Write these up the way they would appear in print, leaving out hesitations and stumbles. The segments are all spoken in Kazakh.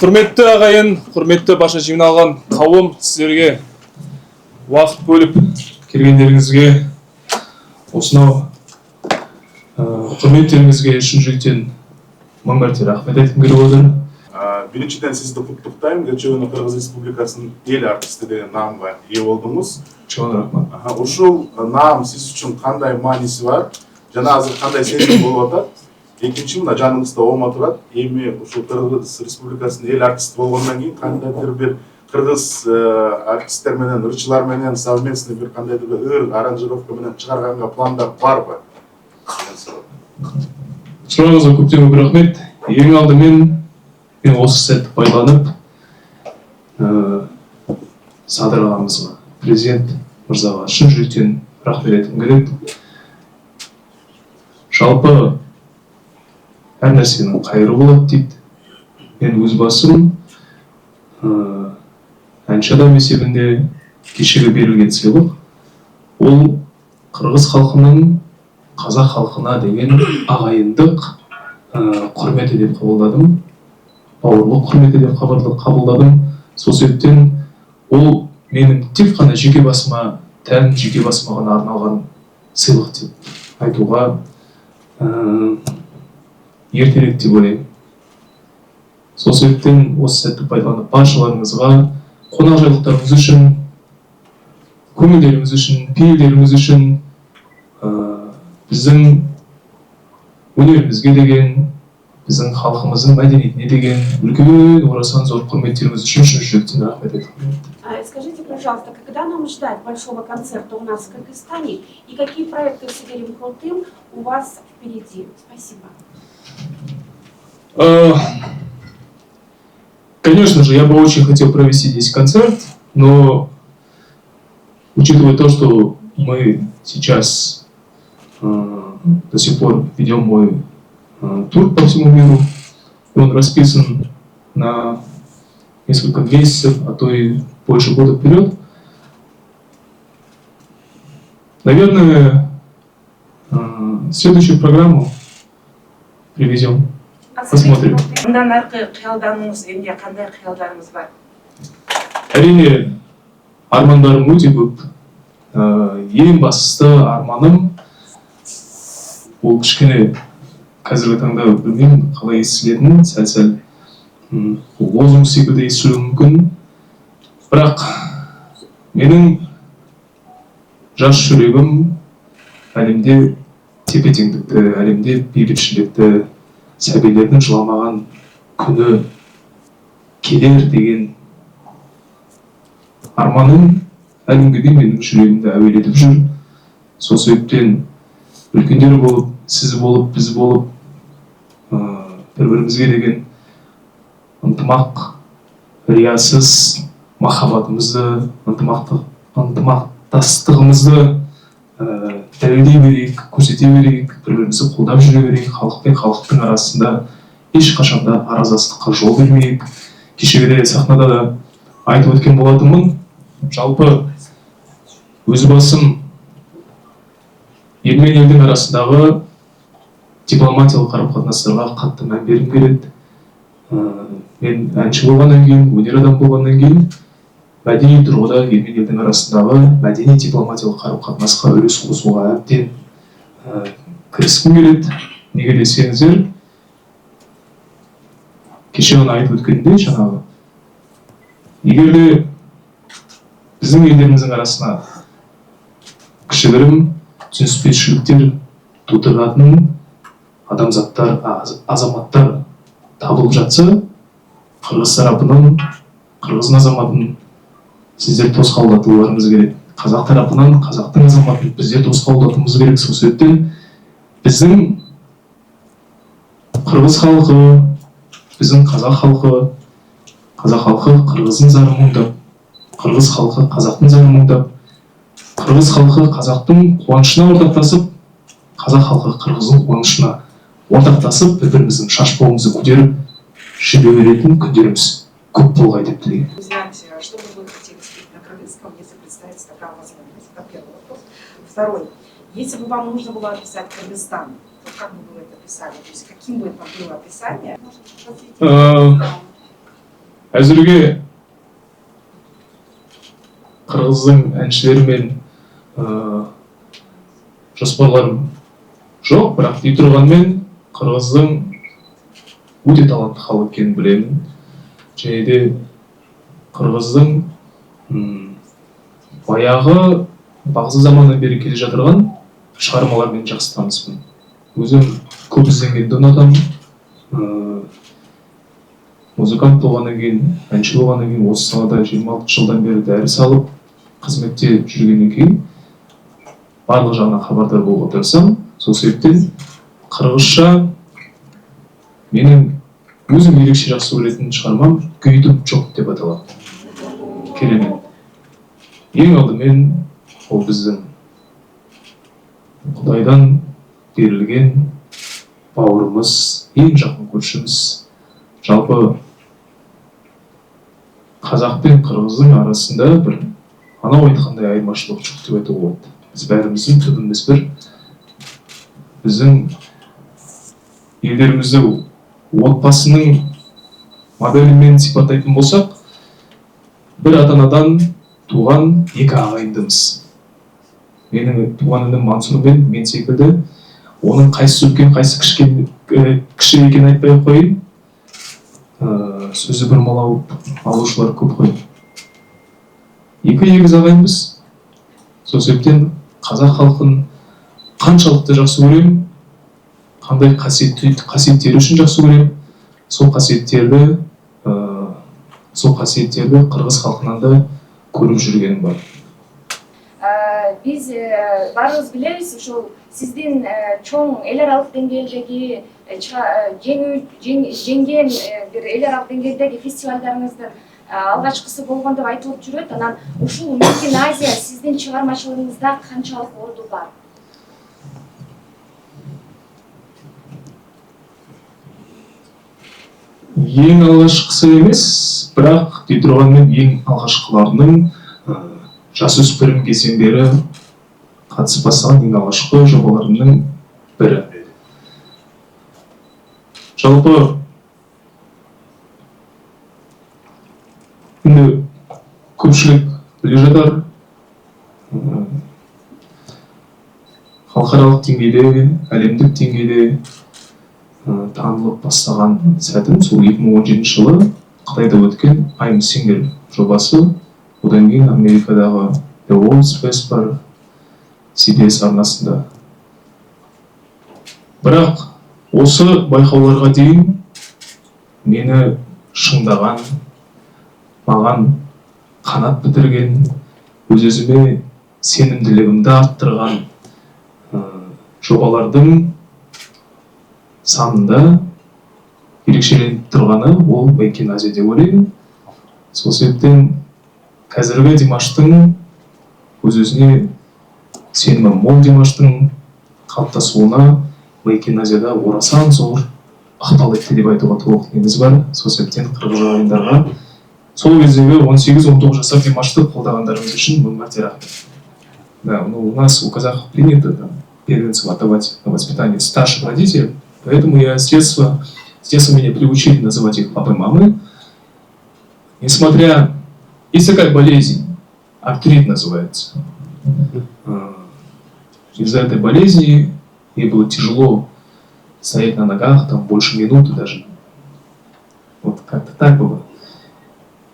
Құрметті ағайын, құрметті барша жиналған қауым, сіздерге уақыт бөліп келгендеріңізге, осынау құрметтеріңізге шын жүректен мың мәрте рахмет айтқым келіп отыр. Біріншіден сізді құттықтаймын, Чоғын Қырғыз Республикасының ел артисті деген намға ие болдыңыз. Чоғын рахмат. Ушул нам сіз үшін қандай маңызы бар, жана азыр қандай сезім болып жатат? Екінші, мына жаныңызда ома турат, эми ушул Кыргыз Республикасынын эл артисти болгондон кийин кандайдыр бир кыргыз артисттер менен, ырчылар менен совместный бир кандайдыр бир ыр аранжировка менен чыгарганга пландар барбы? Сурооңузга көптөн көп рахмет. Эң алдымен мен осы сәтті пайдаланып, Садыр ағамызга, президент мырзаға шын жүректен рахмет айткым келет. Жалпы әр нәрсенің қайыры болады дейді. Мен өз басым әнші адам есебінде кешегі берілген сыйлық, ол қырғыз халқының қазақ халқына деген ағайындық құрметі деп қабылдадым. Бауырлық құрметі деп қабылдадым. Сол себептен ол менің тек қана жеке басыма тән, жеке басыма ғана арналған сыйлық деп айтуға ертерек деп ойлаймын. Сол себептен осы сәтті пайдаланып баршаларыңызға қонақжайлықтарыңыз үшін, көңілдеріңіз үшін, пейілдеріңіз үшін, біздің өнерімізге деген, біздің халқымыздың мәдениетіне деген үлкен орасан зор құрметтеріңіз үшін шын жүректен рахмет айтқым келеді. Скажите, пожалуйста, когда нам ждать большого концерта у нас в Кыргызстане и какие проекты с Игорем Крутым у вас впереди? Спасибо. Конечно же, я бы очень хотел провести здесь концерт, но учитывая то, что мы сейчас до сих пор ведем мой тур по всему миру, и он расписан на несколько месяцев, а то и больше года вперед, наверное, следующую программу привезем. Посмотрим. Әрине, армандарым өте көп. Ең бастысы арманым, ол кішкене қазіргі таңда білмеймін қалай естілетінін, сәл-сәл лозунг секілді естілуі мүмкін. Бірақ менің жас жүрегім әлемде тепе-теңдікті, әлемде бейбітшілікті, сәбилердің жыламаған күні келер деген арманым әлі күнге менің жүрегімді әуелетіп жүр. Сол себептен үлкендер болып, сіз болып, біз болып, бір-бірімізге деген ынтымақ, риясыз махаббатымызды, ынтымақтастығымызды дәлелдей берейік, көрсете берейік, бір-бірімізді қолдап жүре берейік, халық пен халықтың арасында ешқашанда араздастыққа жол бермейік. Кешегіде сахнада да айтып өткен болатынмын. Жалпы өз басым ел мен елдің арасындағы дипломатиялық қарым-қатынастарға қатты мән бергім келеді. Мен әнші болғаннан кейін, өнер адам болғаннан кейін, мәдени тұрғыда ел мен елдің арасындағы мәдени дипломатиялық қарым-қатынасқа үлес қосуға әбден кіріскім келеді. Неге десеңіздер, кеше ғана айтып өткенде жаңағы, егер де біздің елдеріміздің арасына кішігірім түсініспеушіліктер тудыратын адамзаттар, азаматтар табылып жатса, қырғыз тарапынан, қырғыздың азаматын сіздер тосқауылдатуларыңыз керек. Қазақ тарапынан, қазақтың азаматын біздер тосқауылдатуымыз керек. Сол себептен біздің қырғыз халқы, біздің қазақ халқы қырғыздың зарын мұңдап, қырғыз халқы қазақтың зарын мұңдап, қырғыз халқы қазақтың қуанышына ортақтасып, қазақ халқы қырғыздың қуанышына ортақтасып, бір-біріміздің шаш бауымызды көтеріп жүре беретін күндеріміз көп болғай деп тілеймін. Что бы вы хотели сказать на кыргызском, если представится такая возможность? Это первый вопрос. Второй. Если бы вам нужно было описать Кыргызстан, то как бы вы это описали? То есть каким бы это было описание? Әзірге қырғыздың әншілерімен жоспарларым жоқ, бірақ дей тұрғанмен қырғыздың өте талантты халық екенін білемін. Және де қырғыздың баяғы бағзы заманнан бері келе жатырған шығармалармен жақсы таныспын. Өзім көп ізденгенді ұнатамын. Музыкант болғаннан кейін, әнші болғаннан кейін, осы салада 26 жылдан бері дәріс алып, қызметте жүргеннен кейін барлық жағынан хабардар болуға тырысамын. Сол себептен қырғызша менің өзім ерекше жақсы көретін шығармам «Күйдім жоқ» деп аталады. Керемет. Ең алдымен ол біздің Құдайдан берілген бауырымыз, ең жақын көршіміз. Жалпы қазақ пен қырғыздың арасында бір анау айтқандай айырмашылық жоқ деп айтуға болады. Біз бәріміздің түбіміз бір. Біздің елдерімізді отбасының моделімен сипаттайтын болсақ, бір ата-анадан туған екі ағайындымыз. Менің туған інім Мансұр мен секілді, оның қайсысы үлкен, қайсысы кіші екенін айтпай қойын. Сөзі бір малау алушылар көп қой. Екі егіз ағайынбыз. Сол себептен қазақ халқын қаншалықты жақсы көремін, қандай қасиеттері үшін жақсы көремін, сол қасиеттерді қырғыз халқынан да көріп жүргенім бар. Biz barımız biliriz, uşul sizdin çoğun el aralık dengedeki жеңген bir el aralık dengedeki festivallarınızdan алғашқысы болған деп айтылып жүреді. Анан ушул Мекин Азия сиздин чыгармачылыгыңызда канчалык орду бар? Ең алғашқысы емес, бірақ дей тұрғанмен ең алғашқыларының жасөспірім кезеңдері қатысып бастаған ең алғашқы жобаларымның бірі. Жалпы енді көпшілік біле жатар, халықаралық деңгейде, әлемдік деңгейде танылып бастаған сәтім сол 2017 жылы Қытайда өткен I'm Singer жобасы. Одан кейін Америкадағы The World's Best бар CBS арнасында. Бірақ осы байқауларға дейін мені шыңдаған, маған қанат бітірген, өз-өзіме сенімділігімді арттырған жобалардың санында ерекшеленіп тұрғаны ол Мекин Азия деп ойлаймын. Сол себептен қазіргі Димаштың өз-өзіне сенімі мол Димаштың қалыптасуына Мекин Азияда орасан зор ықпал етті деп айтуға толық негіз бар. Сол себептен қырғыз ағайындарға сол кездегі 18-19 жасар Димашты қолдағандарыңыз үшін мың мәрте рахмет. Да, у нас у казахов принято первенцев отдавать на воспитание старших родителей, поэтому с детства меня приучили называть их папой и мамой. Несмотря, есть такая болезнь, артрит называется. Из-за этой болезни ей было тяжело стоять на ногах, там больше минуты даже. Вот как-то так было.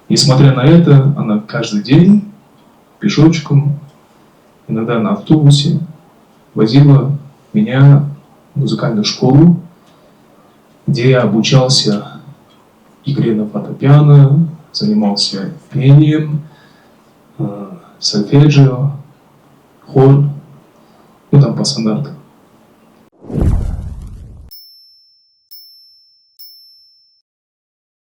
Несмотря на это, она каждый день пешочком, иногда на автобусе, возила меня в музыкальную школу, где я обучался игре на фортепиано, занимался пением, сольфеджио, хор, ну там по стандарту.